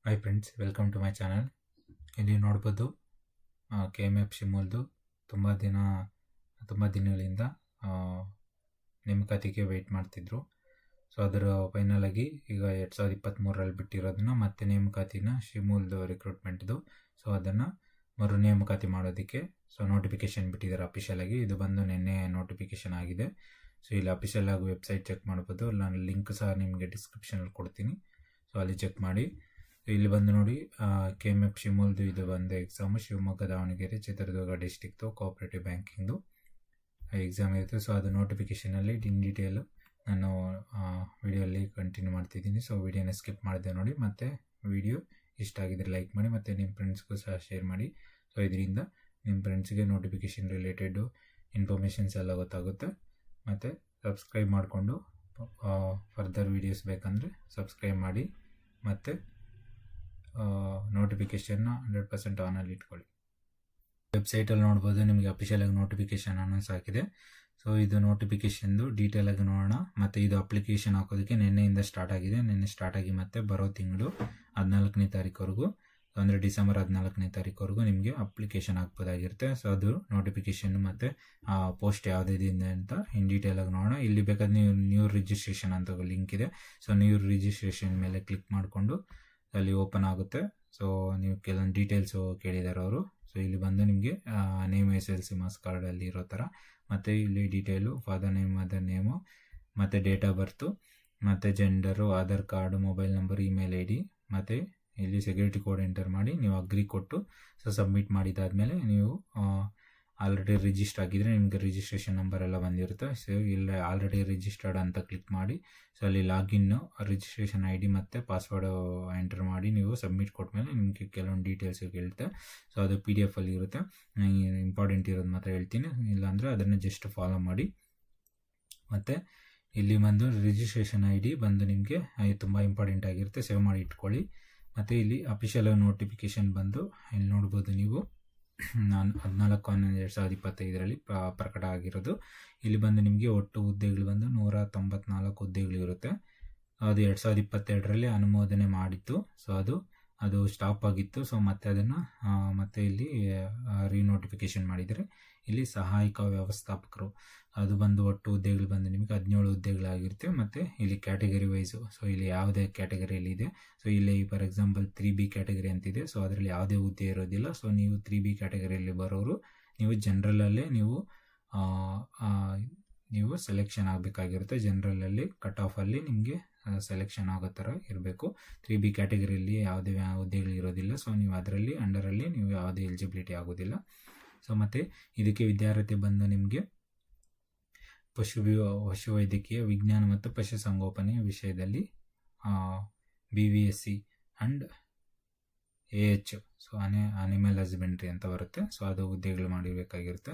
Hi friends, welcome to my channel. ಇಲ್ಲಿ ನೋಡ್ಬೋದು KMF ಶಿಮೂಲ್ದು ತುಂಬ ದಿನಗಳಿಂದ ನೇಮಕಾತಿಗೆ ವೆಯ್ಟ್ ಮಾಡ್ತಿದ್ರು. ಸೊ ಅದರ ಫೈನಲ್ ಆಗಿ ಈಗ 2023ರಲ್ಲಿ ಬಿಟ್ಟಿರೋದನ್ನ ಮತ್ತೆ ನೇಮಕಾತಿನ ಶಿಮೂಲ್ದು ರಿಕ್ರೂಟ್ಮೆಂಟ್ದು. ಸೊ ಅದನ್ನು ಮರು ನೇಮಕಾತಿ ಮಾಡೋದಕ್ಕೆ ನೋಟಿಫಿಕೇಶನ್ ಬಿಟ್ಟಿದ್ದಾರೆ ಅಫಿಷಿಯಲ್ ಆಗಿ. ಇದು ಬಂದು ನಿನ್ನೆ ನೋಟಿಫಿಕೇಶನ್ ಆಗಿದೆ. ಸೊ ಇಲ್ಲಿ ಅಫಿಷಿಯಲ್ ಆಗಿ ವೆಬ್ಸೈಟ್ ಚೆಕ್ ಮಾಡ್ಬೋದು. ನಾನು ಲಿಂಕ್ ಸಹ ನಿಮಗೆ ಡಿಸ್ಕ್ರಿಪ್ಷನಲ್ಲಿ ಕೊಡ್ತೀನಿ. ಸೊ ಅಲ್ಲಿ ಚೆಕ್ ಮಾಡಿ. ಇಲ್ಲಿ ಬಂದು ನೋಡಿ, KMF ಶಿಮೂಲ್ದು ಇದು ಬಂದು ಎಕ್ಸಾಮು ಶಿವಮೊಗ್ಗ, ದಾವಣಗೆರೆ, ಚಿತ್ರದುರ್ಗ ಡಿಸ್ಟಿಕ್ದು ಕೋಆಪರೇಟಿವ್ ಬ್ಯಾಂಕಿಂಗ್ದು ಎಕ್ಸಾಮ್ ಇರುತ್ತೆ. ಸೊ ಅದು ನೋಟಿಫಿಕೇಷನಲ್ಲಿ ಇನ್ ಡೀಟೇಲು ನಾನು ವಿಡಿಯೋಲ್ಲಿ ಕಂಟಿನ್ಯೂ ಮಾಡ್ತಿದ್ದೀನಿ. ಸೊ ವಿಡಿಯೋನ ಸ್ಕಿಪ್ ಮಾಡಿದೆ ನೋಡಿ. ಮತ್ತು ವಿಡಿಯೋ ಇಷ್ಟ ಆಗಿದ್ರೆ ಲೈಕ್ ಮಾಡಿ, ಮತ್ತು ನಿಮ್ಮ ಫ್ರೆಂಡ್ಸ್ಗೂ ಸಹ ಶೇರ್ ಮಾಡಿ. ಸೊ ಇದರಿಂದ ನಿಮ್ಮ ಫ್ರೆಂಡ್ಸ್ಗೆ ನೋಟಿಫಿಕೇಷನ್ ರಿಲೇಟೆಡು ಇನ್ಫಾರ್ಮೇಷನ್ಸ್ ಎಲ್ಲ ಗೊತ್ತಾಗುತ್ತೆ. ಮತ್ತು ಸಬ್ಸ್ಕ್ರೈಬ್ ಮಾಡಿಕೊಂಡು ಫರ್ದರ್ ವೀಡಿಯೋಸ್ ಬೇಕಂದರೆ ಸಬ್ಸ್ಕ್ರೈಬ್ ಮಾಡಿ, ಮತ್ತು ನೋಟಿಫಿಕೇಷನ್ನ 100% ಆನಲ್ಲಿ ಇಟ್ಕೊಳ್ಳಿ. ವೆಬ್ಸೈಟಲ್ಲಿ ನೋಡ್ಬೋದು, ನಿಮಗೆ ಅಫಿಷಿಯಲಾಗಿ ನೋಟಿಫಿಕೇಷನ್ ಅನೌನ್ಸ್ ಆಗಿದೆ. ಸೊ ಇದು ನೋಟಿಫಿಕೇಷನ್ದು ಡೀಟೇಲಾಗಿ ನೋಡೋಣ. ಮತ್ತು ಇದು ಅಪ್ಲಿಕೇಶನ್ ಹಾಕೋದಕ್ಕೆ ನಿನ್ನೆಯಿಂದ ಸ್ಟಾರ್ಟ್ ಆಗಿದೆ. ನಿನ್ನೆ ಸ್ಟಾರ್ಟ್ ಆಗಿ ಮತ್ತೆ ಬರೋ ತಿಂಗಳು 14ನೇ ತಾರೀಕುವರೆಗೂ, ಅಂದರೆ ಡಿಸೆಂಬರ್ 14ನೇ ತಾರೀಕುವರೆಗೂ ನಿಮಗೆ ಅಪ್ಲಿಕೇಶನ್ ಹಾಕ್ಬೋದಾಗಿರುತ್ತೆ. ಸೊ ಅದು ನೋಟಿಫಿಕೇಷನ್ ಮತ್ತು ಪೋಸ್ಟ್ ಯಾವುದಿದೆ ಅಂತ ಇನ್ ಡೀಟೇಲಾಗಿ ನೋಡೋಣ. ಇಲ್ಲಿ ಬೇಕಾದ್ರೆ ನೀವು ನ್ಯೂ ರಿಜಿಸ್ಟ್ರೇಷನ್ ಅಂತ ಲಿಂಕ್ ಇದೆ. ಸೊ ನ್ಯೂ ರಿಜಿಸ್ಟ್ರೇಷನ್ ಮೇಲೆ ಕ್ಲಿಕ್ ಮಾಡಿಕೊಂಡು ಅಲ್ಲಿ ಓಪನ್ ಆಗುತ್ತೆ. ಸೊ ನೀವು ಕೆಲವೊಂದು ಡೀಟೇಲ್ಸು ಕೇಳಿದ್ದಾರೆ ಅವರು. ಸೊ ಇಲ್ಲಿ ಬಂದು ನಿಮಗೆ ನೇಮ್ SSLC ಮಾರ್ಕ್ಸ್ ಕಾರ್ಡಲ್ಲಿ ಇರೋ ಥರ, ಮತ್ತು ಇಲ್ಲಿ detail father name, mother name, ಮತ್ತು ಡೇಟ್ ಆಫ್ ಬರ್ತು, ಮತ್ತು gender, Aadhaar card, mobile number, email ID, ಮತ್ತು ಇಲ್ಲಿ ಸೆಕ್ಯೂರಿಟಿ ಕೋಡ್ ಎಂಟರ್ ಮಾಡಿ ನೀವು ಅಗ್ರಿ ಕೊಟ್ಟು ಸಬ್ಮಿಟ್ ಮಾಡಿದಾದಮೇಲೆ ನೀವು ಆಲ್ರೆಡಿ ರಿಜಿಸ್ಟರ್ ಆಗಿದ್ದರೆ ನಿಮಗೆ ರಿಜಿಸ್ಟ್ರೇಷನ್ ನಂಬರ್ ಎಲ್ಲ ಬಂದಿರುತ್ತೆ. ಸೊ ಇಲ್ಲಿ ಆಲ್ರೆಡಿ ರಿಜಿಸ್ಟರ್ಡ್ ಅಂತ ಕ್ಲಿಕ್ ಮಾಡಿ, ಸೊ ಅಲ್ಲಿ ಲಾಗಿನ್ನು, ರಿಜಿಸ್ಟ್ರೇಷನ್ ID ಮತ್ತು ಪಾಸ್ವರ್ಡು ಎಂಟರ್ ಮಾಡಿ ನೀವು ಸಬ್ಮಿಟ್ ಕೊಟ್ಟಮೇಲೆ ನಿಮಗೆ ಕೆಲವೊಂದು ಡೀಟೇಲ್ಸ್ ಕೇಳುತ್ತೆ. ಸೊ ಅದು PDF ಅಲ್ಲಿ ಇರುತ್ತೆ. ಇಂಪಾರ್ಟೆಂಟ್ ಇರೋದು ಮಾತ್ರ ಹೇಳ್ತೀನಿ, ಇಲ್ಲಾಂದರೆ ಅದನ್ನು ಜಸ್ಟ್ ಫಾಲೋ ಮಾಡಿ. ಮತ್ತು ಇಲ್ಲಿ ಬಂದು ರಿಜಿಸ್ಟ್ರೇಷನ್ ID ಬಂದು ನಿಮಗೆ ತುಂಬ ಇಂಪಾರ್ಟೆಂಟ್ ಆಗಿರುತ್ತೆ, ಸೇವ್ ಮಾಡಿ ಇಟ್ಕೊಳ್ಳಿ. ಮತ್ತು ಇಲ್ಲಿ ಅಫಿಷಿಯಲ್ ನೋಟಿಫಿಕೇಷನ್ ಬಂದು ಇಲ್ಲಿ ನೋಡ್ಬೋದು ನೀವು, 14/11/2025ರಲ್ಲಿ ಪ್ರಕಟ ಆಗಿರೋದು. ಇಲ್ಲಿ ಬಂದು ನಿಮಗೆ ಒಟ್ಟು ಹುದ್ದೆಗಳು ಬಂದು 194 ಹುದ್ದೆಗಳು ಇರುತ್ತೆ. ಅದು 2022ರಲ್ಲಿ ಅನುಮೋದನೆ ಮಾಡಿತ್ತು. ಸೊ ಅದು ಸ್ಟಾಪ್ ಆಗಿತ್ತು. ಸೊ ಮತ್ತೆ ಅದನ್ನು ಮತ್ತೆ ಇಲ್ಲಿ ರೀನೋಟಿಫಿಕೇಷನ್ ಮಾಡಿದರೆ. ಇಲ್ಲಿ ಸಹಾಯಕ ವ್ಯವಸ್ಥಾಪಕರು ಅದು ಬಂದು ಒಟ್ಟು ಹುದ್ದೆಗಳು ಬಂದು ನಿಮಗೆ 17 ಹುದ್ದೆಗಳಾಗಿರುತ್ತೆ. ಮತ್ತು ಇಲ್ಲಿ ಕ್ಯಾಟಗರಿ ವೈಸು, ಸೊ ಇಲ್ಲಿ ಯಾವುದೇ ಕ್ಯಾಟಗರಿಯಲ್ಲಿ ಇದೆ. ಸೊ ಇಲ್ಲಿ ಫಾರ್ ಎಕ್ಸಾಂಪಲ್ 3B ಕ್ಯಾಟಗರಿ ಅಂತಿದೆ. ಸೊ ಅದರಲ್ಲಿ ಯಾವುದೇ ಹುದ್ದೆ ಇರೋದಿಲ್ಲ. ಸೊ ನೀವು 3B ಕ್ಯಾಟಗರಿಯಲ್ಲಿ ಬರೋರು ನೀವು ಜನರಲಲ್ಲೇ ನೀವು ಸೆಲೆಕ್ಷನ್ ಆಗಬೇಕಾಗಿರುತ್ತೆ. ಜನರಲಲ್ಲಿ ಕಟ್ ಆಫಲ್ಲಿ ನಿಮಗೆ ಸೆಲೆಕ್ಷನ್ ಆಗೋ ಥರ ಇರಬೇಕು. 3B ಕ್ಯಾಟಗರಿಯಲ್ಲಿ ಯಾವುದೇ ಹುದ್ದೆಗಳು ಇರೋದಿಲ್ಲ. ಸೊ ನೀವು ಅದರಲ್ಲಿ ಅಂಡರಲ್ಲಿ ನೀವು ಯಾವುದೇ ಎಲಿಜಿಬಿಲಿಟಿ ಆಗೋದಿಲ್ಲ. ಸೊ ಮತ್ತು ಇದಕ್ಕೆ ವಿದ್ಯಾರ್ಹತೆ ಬಂದು ನಿಮಗೆ ಪಶುವೈದ್ಯಕೀಯ ವಿಜ್ಞಾನ ಮತ್ತು ಪಶುಸಂಗೋಪನೆಯ ವಿಷಯದಲ್ಲಿ BVSc and AH, so animal husbandry ಅಂತ ಬರುತ್ತೆ. ಸೊ ಅದು ಹುದ್ದೆಗಳು ಮಾಡಿರಬೇಕಾಗಿರುತ್ತೆ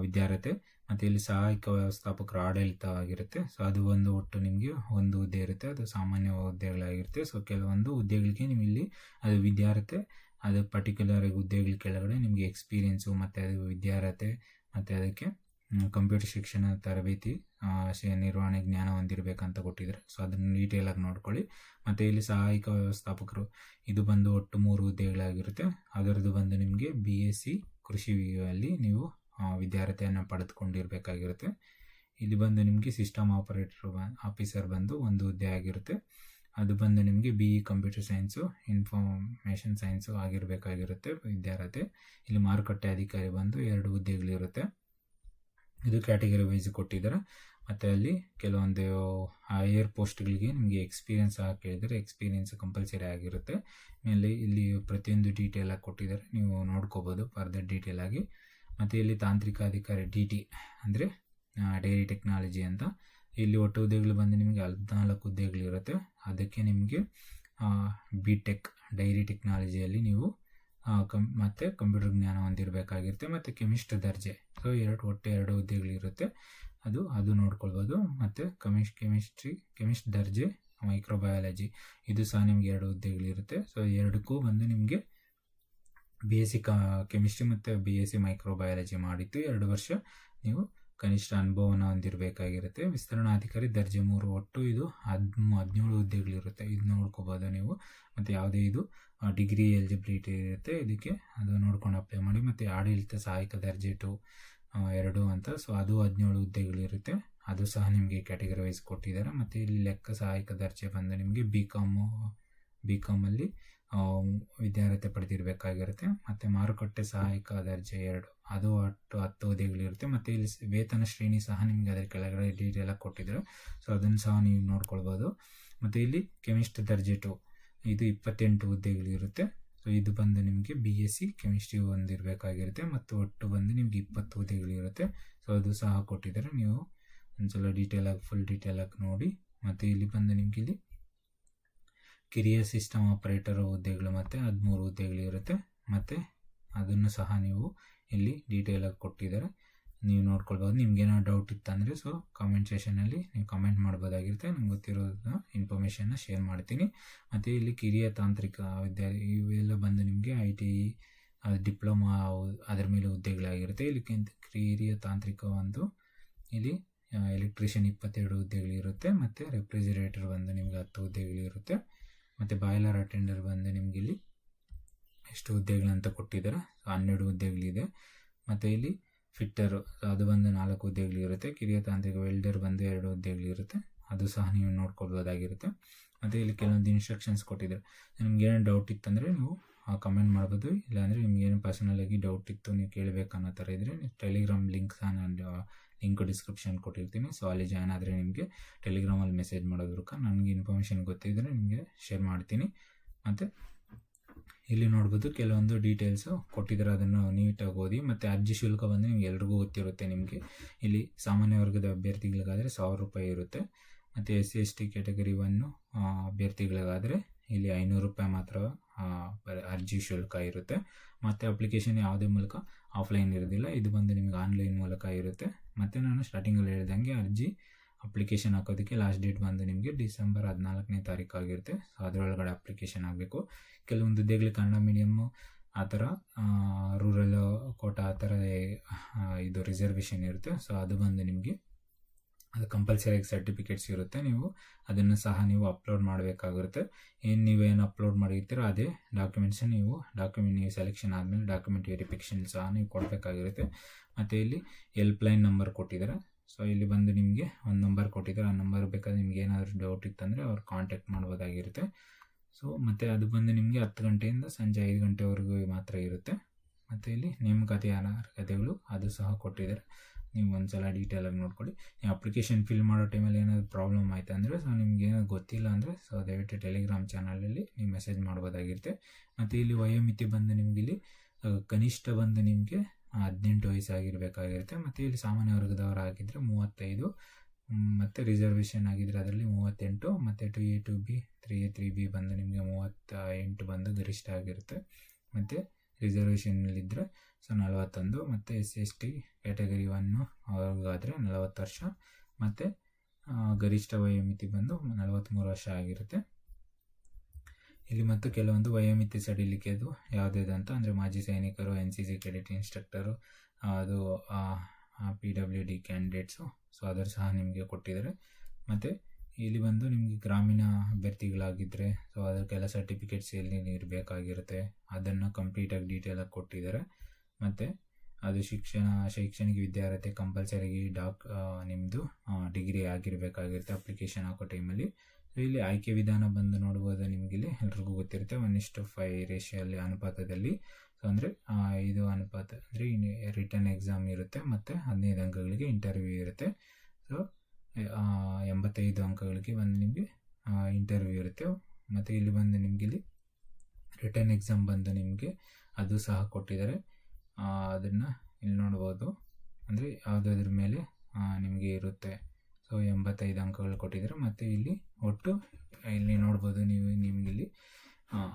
ವಿದ್ಯಾರ್ಹತೆ. ಮತ್ತು ಇಲ್ಲಿ ಸಹಾಯಕ ವ್ಯವಸ್ಥಾಪಕರು ಆಡಳಿತ ಆಗಿರುತ್ತೆ. ಸೊ ಅದು ಒಂದು ಒಟ್ಟು ನಿಮಗೆ ಒಂದು ಹುದ್ದೆ ಇರುತ್ತೆ, ಅದು ಸಾಮಾನ್ಯ ಹುದ್ದೆಗಳಾಗಿರುತ್ತೆ. ಸೊ ಕೆಲವೊಂದು ಹುದ್ದೆಗಳಿಗೆ ನೀವು ಇಲ್ಲಿ ಅದು ವಿದ್ಯಾರ್ಹತೆ, ಅದು ಪರ್ಟಿಕ್ಯುಲರ್ ಹುದ್ದೆಗಳ ಕೆಳಗಡೆ ನಿಮಗೆ ಎಕ್ಸ್ಪೀರಿಯೆನ್ಸು ಮತ್ತು ಅದು ವಿದ್ಯಾರ್ಹತೆ, ಮತ್ತು ಅದಕ್ಕೆ ಕಂಪ್ಯೂಟರ್ ಶಿಕ್ಷಣ ತರಬೇತಿ, ನಿರ್ವಹಣೆ ಜ್ಞಾನ ಹೊಂದಿರಬೇಕಂತ ಕೊಟ್ಟಿದ್ದಾರೆ. ಸೊ ಅದನ್ನು ಡೀಟೇಲಾಗಿ ನೋಡ್ಕೊಳ್ಳಿ. ಮತ್ತು ಇಲ್ಲಿ ಸಹಾಯಕ ವ್ಯವಸ್ಥಾಪಕರು ಇದು ಬಂದು ಒಟ್ಟು 3 ಹುದ್ದೆಗಳಾಗಿರುತ್ತೆ. ಅದರದ್ದು ಬಂದು ನಿಮಗೆ BSc ಕೃಷಿಯಲ್ಲಿ ನೀವು ವಿದ್ಯಾರ್ಹತೆಯನ್ನು ಪಡೆದುಕೊಂಡಿರಬೇಕಾಗಿರುತ್ತೆ. ಇಲ್ಲಿ ಬಂದು ನಿಮಗೆ ಸಿಸ್ಟಮ್ ಆಫೀಸರ್ ಬಂದು ಒಂದು ಹುದ್ದೆ ಆಗಿರುತ್ತೆ. ಅದು ಬಂದು ನಿಮಗೆ BE computer science, information science ಆಗಿರಬೇಕಾಗಿರುತ್ತೆ ವಿದ್ಯಾರ್ಹತೆ. ಇಲ್ಲಿ ಮಾರುಕಟ್ಟೆ ಅಧಿಕಾರಿ ಬಂದು 2 ಹುದ್ದೆಗಳಿರುತ್ತೆ. ಇದು ಕ್ಯಾಟಗರಿ ವೈಸ್ ಕೊಟ್ಟಿದ್ದಾರೆ. ಮತ್ತು ಅಲ್ಲಿ ಕೆಲವೊಂದು ಹೈಯರ್ ಪೋಸ್ಟ್ಗಳಿಗೆ ನಿಮಗೆ ಎಕ್ಸ್ಪೀರಿಯೆನ್ಸ್ ಕೇಳಿದರೆ ಎಕ್ಸ್ಪೀರಿಯೆನ್ಸ್ ಕಂಪಲ್ಸರಿ ಆಗಿರುತ್ತೆ. ಮೇಲೆ ಇಲ್ಲಿ ಪ್ರತಿಯೊಂದು ಡೀಟೇಲಾಗಿ ಕೊಟ್ಟಿದ್ದಾರೆ, ನೀವು ನೋಡ್ಕೋಬೋದು ಫರ್ದರ್ ಡೀಟೇಲಾಗಿ. ಮತ್ತು ಇಲ್ಲಿ ತಾಂತ್ರಿಕ ಅಧಿಕಾರಿ DT ಅಂದರೆ ಡೈರಿ ಟೆಕ್ನಾಲಜಿ ಅಂತ. ಇಲ್ಲಿ ಒಟ್ಟು ಹುದ್ದೆಗಳು ಬಂದು ನಿಮಗೆ 14 ಹುದ್ದೆಗಳಿರುತ್ತೆ. ಅದಕ್ಕೆ ನಿಮಗೆ BTech ಡೈರಿ ಟೆಕ್ನಾಲಜಿಯಲ್ಲಿ ನೀವು ಮತ್ತು ಕಂಪ್ಯೂಟರ್ ಜ್ಞಾನ ಹೊಂದಿರಬೇಕಾಗಿರುತ್ತೆ. ಮತ್ತು ಕೆಮಿಸ್ಟ್ ದರ್ಜೆ, ಸೊ ಒಟ್ಟು 2 ಹುದ್ದೆಗಳಿರುತ್ತೆ. ಅದು ನೋಡ್ಕೊಳ್ಬೋದು. ಮತ್ತು ಕೆಮಿಸ್ಟ್ ದರ್ಜೆ ಮೈಕ್ರೋಬಯಾಲಜಿ, ಇದು ಸಹ ನಿಮಗೆ 2 ಹುದ್ದೆಗಳಿರುತ್ತೆ. ಸೊ ಎರಡಕ್ಕೂ ಬಂದು ನಿಮಗೆ BSc ಕೆಮಿಸ್ಟ್ರಿ ಮತ್ತು BSc ಮೈಕ್ರೋಬಯಾಲಜಿ ಮಾಡಿತ್ತು 2 ವರ್ಷ ನೀವು ಕನಿಷ್ಠ ಅನುಭವನ ಹೊಂದಿರಬೇಕಾಗಿರುತ್ತೆ. ವಿಸ್ತರಣಾಧಿಕಾರಿ ದರ್ಜೆ 3 ಒಟ್ಟು ಇದು 17 ಹುದ್ದೆಗಳಿರುತ್ತೆ. ಇದು ನೋಡ್ಕೋಬೋದು ನೀವು. ಮತ್ತು ಯಾವುದೇ ಇದು ಡಿಗ್ರಿ ಎಲಿಜಿಬಿಲಿಟಿ ಇರುತ್ತೆ ಇದಕ್ಕೆ, ಅದು ನೋಡ್ಕೊಂಡು ಅಪ್ಲೈ ಮಾಡಿ. ಮತ್ತು ಆಡಳಿತ ಸಹಾಯಕ ದರ್ಜೆ 2 ಅಂತ, ಸೊ ಅದು 17 ಹುದ್ದೆಗಳಿರುತ್ತೆ. ಅದು ಸಹ ನಿಮಗೆ ಕ್ಯಾಟಗರಿ ವೈಸ್ ಕೊಟ್ಟಿದ್ದಾರೆ. ಮತ್ತು ಇಲ್ಲಿ ಲೆಕ್ಕ ಸಹಾಯಕ ದರ್ಜೆ ಬಂದು ನಿಮಗೆ ಬಿ ಕಾಮಲ್ಲಿ ವಿದ್ಯಾರ್ಹತೆ ಪಡೆದಿರಬೇಕಾಗಿರುತ್ತೆ. ಮತ್ತು ಮಾರುಕಟ್ಟೆ ಸಹಾಯಕ ದರ್ಜೆ 2 ಅದು ಒಟ್ಟು 10 ಹುದ್ದೆಗಳಿರುತ್ತೆ. ಮತ್ತು ಇಲ್ಲಿ ವೇತನ ಶ್ರೇಣಿ ಸಹ ನಿಮಗೆ ಅದರ ಕೆಳಗಡೆ ಡೀಟೇಲಾಗಿ ಕೊಟ್ಟಿದ್ದಾರೆ, ಸೊ ಅದನ್ನು ಸಹ ನೀವು ನೋಡ್ಕೊಳ್ಬೋದು. ಮತ್ತು ಇಲ್ಲಿ ಕೆಮಿಸ್ಟ್ ದರ್ಜೆ 2 ಇದು 28 ಹುದ್ದೆಗಳಿರುತ್ತೆ. ಸೊ ಇದು ಬಂದು ನಿಮಗೆ BSc ಕೆಮಿಸ್ಟ್ರಿ ಹೊಂದಿರಬೇಕಾಗಿರುತ್ತೆ. ಮತ್ತು ಒಟ್ಟು ಬಂದು ನಿಮಗೆ 20 ಹುದ್ದೆಗಳಿರುತ್ತೆ. ಸೊ ಅದು ಸಹ ಕೊಟ್ಟಿದ್ದಾರೆ, ನೀವು ಒಂದ್ಸಲ ಫುಲ್ ಡೀಟೇಲಾಗಿ ನೋಡಿ. ಮತ್ತು ಇಲ್ಲಿ ಬಂದು ನಿಮಗೆ ಇಲ್ಲಿ ಕಿರಿಯ ಸಿಸ್ಟಮ್ ಆಪರೇಟರ್ ಹುದ್ದೆಗಳು ಮತ್ತು 13 ಹುದ್ದೆಗಳಿರುತ್ತೆ. ಮತ್ತು ಅದನ್ನು ಸಹ ನೀವು ಇಲ್ಲಿ ಡೀಟೇಲಾಗಿ ಕೊಟ್ಟಿದ್ದಾರೆ, ನೀವು ನೋಡ್ಕೊಳ್ಬೋದು. ನಿಮ್ಗೇನೋ ಡೌಟ್ ಇತ್ತಂದರೆ ಸೊ ಕಾಮೆಂಟ್ ಸೆಷನಲ್ಲಿ ನೀವು ಕಮೆಂಟ್ ಮಾಡ್ಬೋದಾಗಿರುತ್ತೆ. ನಂಗೆ ಗೊತ್ತಿರೋದನ್ನ ಇನ್ಫಾರ್ಮೇಷನ್ನ ಶೇರ್ ಮಾಡ್ತೀನಿ. ಮತ್ತು ಇಲ್ಲಿ ಕಿರಿಯ ತಾಂತ್ರಿಕ ಇವೆಲ್ಲ ಬಂದು ನಿಮಗೆ ITI ಡಿಪ್ಲೊಮಾ ಅದರ ಮೇಲೆ ಹುದ್ದೆಗಳಾಗಿರುತ್ತೆ. ಇಲ್ಲಿ ಕಿರಿಯ ತಾಂತ್ರಿಕ ಒಂದು ಇಲ್ಲಿ ಎಲೆಕ್ಟ್ರಿಷಿಯನ್ 22 ಹುದ್ದೆಗಳಿರುತ್ತೆ. ಮತ್ತು ರೆಫ್ರಿಜಿರೇಟರ್ ಬಂದು ನಿಮಗೆ 10 ಹುದ್ದೆಗಳಿರುತ್ತೆ. ಮತ್ತು ಬಾಯ್ಲರ್ ಅಟೆಂಡರ್ ಬಂದು ನಿಮಗೆ ಇಲ್ಲಿ ಎಷ್ಟು ಹುದ್ದೆಗಳಂತ ಕೊಟ್ಟಿದ್ದಾರೆ, 12 ಹುದ್ದೆಗಳಿದೆ. ಮತ್ತು ಇಲ್ಲಿ ಫಿಟ್ಟರು ಅದು ಬಂದು 4 ಹುದ್ದೆಗಳಿರುತ್ತೆ. ಕಿರಿಯ ತಾಂತ್ರಿಕ ವೆಲ್ಡರ್ ಬಂದು 2 ಹುದ್ದೆಗಳಿರುತ್ತೆ, ಅದು ಸಹ ನೀವು ನೋಡ್ಕೊಳ್ಬೋದಾಗಿರುತ್ತೆ. ಮತ್ತು ಇಲ್ಲಿ ಕೆಲವೊಂದು ಇನ್ಸ್ಟ್ರಕ್ಷನ್ಸ್ ಕೊಟ್ಟಿದ್ದಾರೆ. ನಿಮ್ಗೇನು ಡೌಟ್ ಇತ್ತಂದರೆ ನೀವು ಕಮೆಂಟ್ ಮಾಡ್ಬೋದು. ಇಲ್ಲಾಂದರೆ ನಿಮ್ಗೇನು ಪರ್ಸನಲಾಗಿ ಡೌಟ್ ಇತ್ತು ನೀವು ಕೇಳಬೇಕನ್ನೋ ಥರ ಇದ್ದರೆ ನೀವು ಟೆಲಿಗ್ರಾಮ್ ಲಿಂಕ್ ಸಹ ನಾನು ಲಿಂಕ್ ಡಿಸ್ಕ್ರಿಪ್ಷನ್ ಕೊಟ್ಟಿರ್ತೀನಿ. ಸೊ ಅಲ್ಲಿ ಜಾಯ್ನ್ ಆದರೆ ನಿಮಗೆ ಟೆಲಿಗ್ರಾಮಲ್ಲಿ ಮೆಸೇಜ್ ಮಾಡೋದ್ರಕ್ಕ ನನಗೆ ಇನ್ಫಾರ್ಮೇಷನ್ ಗೊತ್ತಿದ್ದರೆ ನಿಮಗೆ ಶೇರ್ ಮಾಡ್ತೀನಿ. ಮತ್ತು ಇಲ್ಲಿ ನೋಡ್ಬೋದು ಕೆಲವೊಂದು ಡೀಟೇಲ್ಸು ಕೊಟ್ಟಿದ್ದಾರೆ, ಅದನ್ನು ನೀಟಾಗಿ ಓದಿ. ಮತ್ತು ಅರ್ಜಿ ಶುಲ್ಕ ಬಂದು ನಿಮ್ಗೆ ಎಲ್ರಿಗೂ ಗೊತ್ತಿರುತ್ತೆ. ನಿಮಗೆ ಇಲ್ಲಿ ಸಾಮಾನ್ಯ ವರ್ಗದ ಅಭ್ಯರ್ಥಿಗಳಿಗಾದರೆ 1000 ರೂಪಾಯಿ ಇರುತ್ತೆ. ಮತ್ತು SC/ST ಕ್ಯಾಟಗರಿ 1 ಅಭ್ಯರ್ಥಿಗಳಿಗಾದರೆ ಇಲ್ಲಿ 500 ರೂಪಾಯಿ ಮಾತ್ರ ಅರ್ಜಿ ಶುಲ್ಕ ಇರುತ್ತೆ. ಮತ್ತು ಅಪ್ಲಿಕೇಶನ್ ಯಾವುದೇ ಮೂಲಕ ಆಫ್ಲೈನ್ ಇರೋದಿಲ್ಲ, ಇದು ಬಂದು ನಿಮಗೆ ಆನ್ಲೈನ್ ಮೂಲಕ ಇರುತ್ತೆ. ಮತ್ತು ನಾನು ಸ್ಟಾರ್ಟಿಂಗಲ್ಲಿ ಹೇಳ್ದಂಗೆ ಅಪ್ಲಿಕೇಶನ್ ಹಾಕೋದಕ್ಕೆ ಲಾಸ್ಟ್ ಡೇಟ್ ಬಂದು ನಿಮಗೆ ಡಿಸೆಂಬರ್ 14ನೇ ತಾರೀಕು ಆಗಿರುತ್ತೆ. ಸೊ ಅದರೊಳಗಡೆ ಅಪ್ಲಿಕೇಶನ್ ಆಗಬೇಕು. ಕೆಲವೊಂದು ಹುದ್ದೆಗಳಿಗೆ ಕನ್ನಡ ಮೀಡಿಯಮ್ಮು ಆ ಥರ, ರೂರಲ್ ಕೋಟಾ ಆ ಥರ ಇದು ರಿಸರ್ವೇಷನ್ ಇರುತ್ತೆ. ಸೊ ಅದು ಬಂದು ನಿಮಗೆ ಅದು ಕಂಪಲ್ಸರಿಯಾಗಿ ಸರ್ಟಿಫಿಕೇಟ್ಸ್ ಇರುತ್ತೆ, ನೀವು ಅದನ್ನು ಸಹ ನೀವು ಅಪ್ಲೋಡ್ ಮಾಡಬೇಕಾಗಿರುತ್ತೆ. ನೀವೇನು ಅಪ್ಲೋಡ್ ಮಾಡಿರ್ತೀರೋ ಅದೇ ಡಾಕ್ಯುಮೆಂಟ್ಸ್ ನೀವು ಸೆಲೆಕ್ಷನ್ ಆದಮೇಲೆ ಡಾಕ್ಯುಮೆಂಟ್ ವೆರಿಫಿಕೇಷನ್ ಸಹ ನೀವು ಕೊಡಬೇಕಾಗಿರುತ್ತೆ. ಮತ್ತು ಇಲ್ಲಿ ಹೆಲ್ಪ್ಲೈನ್ ನಂಬರ್ ಕೊಟ್ಟಿದ್ದಾರೆ. ಸೊ ಇಲ್ಲಿ ಬಂದು ನಿಮಗೆ ಒಂದು ನಂಬರ್ ಕೊಟ್ಟಿದ್ದಾರೆ, ಆ ನಂಬರ್ ಬೇಕಾದ್ರೆ ನಿಮ್ಗೆ ಏನಾದರೂ ಡೌಟ್ ಇತ್ತಂದರೆ ಅವ್ರು ಕಾಂಟ್ಯಾಕ್ಟ್ ಮಾಡ್ಬೋದಾಗಿರುತ್ತೆ. ಸೊ ಮತ್ತು ಅದು ಬಂದು ನಿಮಗೆ 10 ಗಂಟೆಯಿಂದ ಸಂಜೆ 5 ಗಂಟೆವರೆಗೂ ಮಾತ್ರ ಇರುತ್ತೆ. ಮತ್ತು ಇಲ್ಲಿ ನೇಮಕಾತಿ ಅರ್ಹತೆಗಳು ಅದು ಸಹ ಕೊಟ್ಟಿದ್ದಾರೆ, ನೀವು ಒಂದ್ಸಲ ಡೀಟೇಲಾಗಿ ನೋಡ್ಕೊಳ್ಳಿ. ನೀವು ಅಪ್ಲಿಕೇಶನ್ ಫಿಲ್ ಮಾಡೋ ಟೈಮಲ್ಲಿ ಏನಾದರೂ ಪ್ರಾಬ್ಲಮ್ ಆಯಿತು ಅಂದರೆ ಸೊ ನಿಮ್ಗೆ ಏನಾದ್ರು ಗೊತ್ತಿಲ್ಲ ಅಂದರೆ ಸೊ ದಯವಿಟ್ಟು ಟೆಲಿಗ್ರಾಮ್ ಚಾನಲಲ್ಲಿ ನೀವು ಮೆಸೇಜ್ ಮಾಡ್ಬೋದಾಗಿರುತ್ತೆ. ಮತ್ತು ಇಲ್ಲಿ ವಯೋಮಿತಿ ಬಂದು ನಿಮ್ಗೆ ಇಲ್ಲಿ ಕನಿಷ್ಠ ಬಂದು ನಿಮಗೆ 18 ವಯಸ್ಸಾಗಿರಬೇಕಾಗಿರುತ್ತೆ. ಮತ್ತು ಇಲ್ಲಿ ಸಾಮಾನ್ಯ ವರ್ಗದವರು ಆಗಿದ್ದರೆ 35, ಮತ್ತು ರಿಸರ್ವೇಷನ್ ಆಗಿದ್ದರೆ ಅದರಲ್ಲಿ 38, ಮತ್ತು 2A 2B 3A 3B ಬಂದು ನಿಮಗೆ 38 ಬಂದು ಗರಿಷ್ಠ ಆಗಿರುತ್ತೆ. ಮತ್ತು ರಿಸರ್ವೇಷನ್ನಲ್ಲಿದ್ದರೆ ಸೊ 41, ಮತ್ತು SC/ST ಕ್ಯಾಟಗರಿ 1 ಅವ್ರಿಗಾದರೆ 40 ವರ್ಷ, ಮತ್ತು ಗರಿಷ್ಠ ವಯೋಮಿತಿ ಬಂದು 43 ವರ್ಷ ಆಗಿರುತ್ತೆ. ಇಲ್ಲಿ ಮತ್ತು ಕೆಲವೊಂದು ವಯೋಮಿತಿ ಸಡಿಲಿಕೆದು ಯಾವುದಿದೆ ಅಂತ ಅಂದರೆ ಮಾಜಿ ಸೈನಿಕರು, NCC ಕೆಡೆಟ್ ಇನ್ಸ್ಟ್ರಕ್ಟರು, ಅದು PWD ಕ್ಯಾಂಡಿಡೇಟ್ಸು, ಸೊ ಅದರ ಸಹ ನಿಮಗೆ ಕೊಟ್ಟಿದ್ದಾರೆ. ಮತ್ತು ಇಲ್ಲಿ ಬಂದು ನಿಮಗೆ ಗ್ರಾಮೀಣ ಅಭ್ಯರ್ಥಿಗಳಾಗಿದ್ದರೆ ಸೊ ಅದಕ್ಕೆಲ್ಲ ಸರ್ಟಿಫಿಕೇಟ್ಸ್ ಎಲ್ಲಿ ಇರಬೇಕಾಗಿರುತ್ತೆ ಅದನ್ನು ಕಂಪ್ಲೀಟಾಗಿ ಡೀಟೇಲಾಗಿ ಕೊಟ್ಟಿದ್ದಾರೆ. ಮತ್ತು ಅದು ಶೈಕ್ಷಣಿಕ ವಿದ್ಯಾರ್ಹತೆ ಕಂಪಲ್ಸರಿಗೆ ನಿಮ್ಮದು ಡಿಗ್ರಿ ಆಗಿರಬೇಕಾಗಿರುತ್ತೆ ಅಪ್ಲಿಕೇಶನ್ ಹಾಕೋ ಟೈಮಲ್ಲಿ. ಸೊ ಇಲ್ಲಿ ಆಯ್ಕೆ ವಿಧಾನ ಬಂದು ನೋಡ್ಬೋದು, ನಿಮಗಿಲ್ಲಿ ಎಲ್ರಿಗೂ ಗೊತ್ತಿರುತ್ತೆ 1:5 ರೇಷಿಯಲ್ಲಿ ಅನುಪಾತದಲ್ಲಿ. ಸೊ ಅಂದರೆ 5 ಅನುಪಾತ ಅಂದರೆ ರಿಟರ್ನ್ ಎಕ್ಸಾಮ್ ಇರುತ್ತೆ, ಮತ್ತು 15 ಅಂಕಗಳಿಗೆ ಇಂಟರ್ವ್ಯೂ ಇರುತ್ತೆ. ಸೊ 85 ಅಂಕಗಳಿಗೆ ಬಂದು ನಿಮಗೆ ಇಂಟರ್ವ್ಯೂ ಇರುತ್ತೆ. ಮತ್ತು ಇಲ್ಲಿ ಬಂದು ನಿಮಗೆ ಇಲ್ಲಿ ರಿಟರ್ನ್ ಎಕ್ಸಾಮ್ ಬಂದು ನಿಮಗೆ ಅದು ಸಹ ಕೊಟ್ಟಿದ್ದಾರೆ, ಅದನ್ನು ಇಲ್ಲಿ ನೋಡ್ಬೋದು. ಅಂದರೆ ಯಾವುದಾದ್ರ ಮೇಲೆ ನಿಮಗೆ ಇರುತ್ತೆ. ಸೊ 85 ಅಂಕಗಳು ಕೊಟ್ಟಿದ್ದಾರೆ. ಮತ್ತು ಇಲ್ಲಿ ಒಟ್ಟು ಇಲ್ಲಿ ನೋಡ್ಬೋದು ನೀವು, ನಿಮಗಿಲ್ಲಿ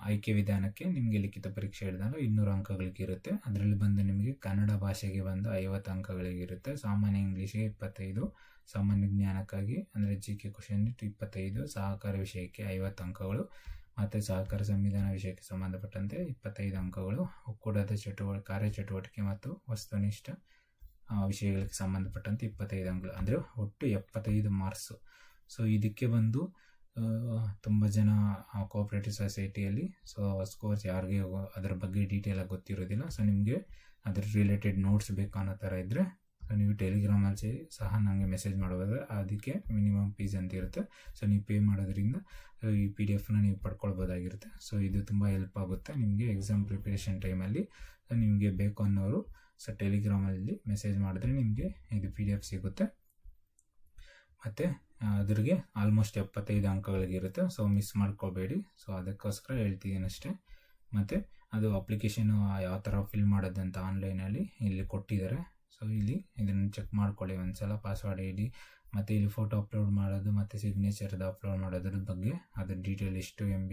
ಆಯ್ಕೆ ವಿಧಾನಕ್ಕೆ ನಿಮಗೆ ಲಿಖಿತ ಪರೀಕ್ಷೆ ಹೇಳಿದಾಗ 200 ಅಂಕಗಳಿಗೆ ಇರುತ್ತೆ. ಅದರಲ್ಲಿ ಬಂದು ನಿಮಗೆ ಕನ್ನಡ ಭಾಷೆಗೆ ಬಂದು 50 ಅಂಕಗಳಿಗಿರುತ್ತೆ, ಸಾಮಾನ್ಯ ಇಂಗ್ಲೀಷ್ಗೆ 25, ಸಾಮಾನ್ಯ ಜ್ಞಾನಕ್ಕಾಗಿ ಅಂದರೆ GK ಕ್ವಶನ್ 25, ಸಹಕಾರ ವಿಷಯಕ್ಕೆ 50 ಅಂಕಗಳು, ಮತ್ತು ಸಹಕಾರ ಸಂವಿಧಾನ ವಿಷಯಕ್ಕೆ ಸಂಬಂಧಪಟ್ಟಂತೆ 25 ಅಂಕಗಳು, ಒಕ್ಕೂಟದ ಕಾರ್ಯಚಟುವಟಿಕೆ ಮತ್ತು ವಸ್ತುನಿಷ್ಠ ವಿಷಯಗಳಿಗೆ ಸಂಬಂಧಪಟ್ಟಂತೆ 25 ಅಂಕಗಳು, ಅಂದರೆ ಒಟ್ಟು 75 ಮಾರ್ಕ್ಸು. ಸೊ ಇದಕ್ಕೆ ಬಂದು ತುಂಬ ಜನ ಕೋಆಪ್ರೇಟಿವ್ ಸೊಸೈಟಿಯಲ್ಲಿ ಸ್ಕೋರ್ಸ್ ಯಾರಿಗೆ ಅದರ ಬಗ್ಗೆ ಡೀಟೇಲಾಗಿ ಗೊತ್ತಿರೋದಿಲ್ಲ. ಸೊ ನಿಮಗೆ ಅದ್ರ ರಿಲೇಟೆಡ್ ನೋಟ್ಸ್ ಬೇಕು ಅನ್ನೋ ಥರ ಇದ್ದರೆ ನೀವು ಟೆಲಿಗ್ರಾಮಲ್ಲಿ ಸಹ ನನಗೆ ಮೆಸೇಜ್ ಮಾಡ್ಬೋದು. ಅದಕ್ಕೆ ಮಿನಿಮಮ್ ಫೀಸ್ ಅಂತ ಇರುತ್ತೆ. ಸೊ ನೀವು ಪೇ ಮಾಡೋದ್ರಿಂದ ಈ PDF ನೀವು ಪಡ್ಕೊಳ್ಬೋದಾಗಿರುತ್ತೆ. ಸೊ ಇದು ತುಂಬ ಹೆಲ್ಪ್ ಆಗುತ್ತೆ ನಿಮಗೆ ಎಕ್ಸಾಮ್ ಪ್ರಿಪ್ರೇಷನ್ ಟೈಮಲ್ಲಿ. ನಿಮಗೆ ಬೇಕು ಅನ್ನೋರು ಟೆಲಿಗ್ರಾಮಲ್ಲಿ ಮೆಸೇಜ್ ಮಾಡಿದ್ರೆ ನಿಮಗೆ ಇದು PDF ಸಿಗುತ್ತೆ. ಮತ್ತು ಅದ್ರಿಗೆ ಆಲ್ಮೋಸ್ಟ್ 75 ಅಂಕಗಳಿಗಿರುತ್ತೆ. ಸೊ ಮಿಸ್ ಮಾಡ್ಕೋಬೇಡಿ. ಸೊ ಅದಕ್ಕೋಸ್ಕರ ಹೇಳ್ತಿದ್ದೀನಿ ಅಷ್ಟೇ. ಮತ್ತು ಅದು ಅಪ್ಲಿಕೇಶನು ಯಾವ ಥರ ಫಿಲ್ ಮಾಡೋದಂತ ಆನ್ಲೈನಲ್ಲಿ ಇಲ್ಲಿ ಕೊಟ್ಟಿದ್ದಾರೆ. ಸೊ ಇಲ್ಲಿ ಇದನ್ನು ಚೆಕ್ ಮಾಡ್ಕೊಳ್ಳಿ ಒಂದ್ಸಲ. ಪಾಸ್ವರ್ಡ್ ID ಮತ್ತು ಇಲ್ಲಿ ಫೋಟೋ ಅಪ್ಲೋಡ್ ಮಾಡೋದು ಮತ್ತು ಸಿಗ್ನೇಚರ್ದು ಅಪ್ಲೋಡ್ ಮಾಡೋದ್ರ ಬಗ್ಗೆ ಅದ್ರ ಡೀಟೇಲ್ ಎಷ್ಟು MB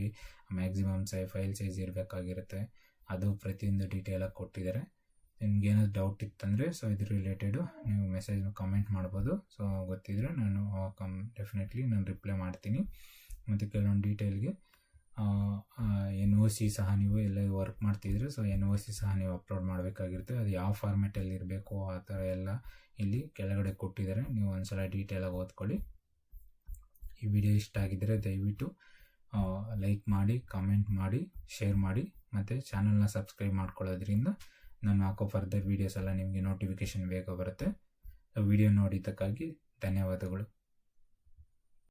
ಮ್ಯಾಕ್ಸಿಮಮ್ ಫೈಲ್ ಸೈಜ್ ಇರಬೇಕಾಗಿರುತ್ತೆ, ಅದು ಪ್ರತಿಯೊಂದು ಡೀಟೇಲಾಗಿ ಕೊಟ್ಟಿದ್ದಾರೆ. ನಿಮ್ಗೇನಾದ್ರು ಡೌಟ್ ಇತ್ತಂದರೆ ಸೊ ಇದ್ರ ರಿಲೇಟೆಡು ನೀವು ಮೆಸೇಜ್ ಕಮೆಂಟ್ ಮಾಡ್ಬೋದು. ಸೊ ಗೊತ್ತಿದ್ದರೆ ನಾನು ಡೆಫಿನೆಟ್ಲಿ ನಾನು ರಿಪ್ಲೈ ಮಾಡ್ತೀನಿ. ಮತ್ತು ಕೆಲವೊಂದು ಡೀಟೇಲ್ಗೆ NOC ಸಹ ನೀವು ಎಲ್ಲ ವರ್ಕ್ ಮಾಡ್ತಿದ್ರೆ ಸೊ NOC ಸಹ ನೀವು ಅಪ್ಲೋಡ್ ಮಾಡಬೇಕಾಗಿರುತ್ತೆ. ಅದು ಯಾವ ಫಾರ್ಮ್ಯಾಟಲ್ಲಿ ಇರಬೇಕು ಆ ಥರ ಎಲ್ಲ ಇಲ್ಲಿ ಕೆಳಗಡೆ ಕೊಟ್ಟಿದ್ದಾರೆ. ನೀವು ಒಂದ್ಸಲ ಡೀಟೇಲಾಗಿ ಓದ್ಕೊಳ್ಳಿ. ಈ ವಿಡಿಯೋ ಇಷ್ಟ ಆಗಿದ್ದರೆ ದಯವಿಟ್ಟು ಲೈಕ್ ಮಾಡಿ, ಕಮೆಂಟ್ ಮಾಡಿ, ಶೇರ್ ಮಾಡಿ, ಮತ್ತು ಚಾನಲ್ನ ಸಬ್ಸ್ಕ್ರೈಬ್ ಮಾಡ್ಕೊಳ್ಳೋದ್ರಿಂದ ನಾನು ಹಾಕೋ ಫರ್ದರ್ ವೀಡಿಯೋಸ್ ಎಲ್ಲ ನಿಮಗೆ ನೋಟಿಫಿಕೇಷನ್ ಬೇಗ ಬರುತ್ತೆ. ವಿಡಿಯೋ ನೋಡಿದ್ದಕ್ಕಾಗಿ ಧನ್ಯವಾದಗಳು.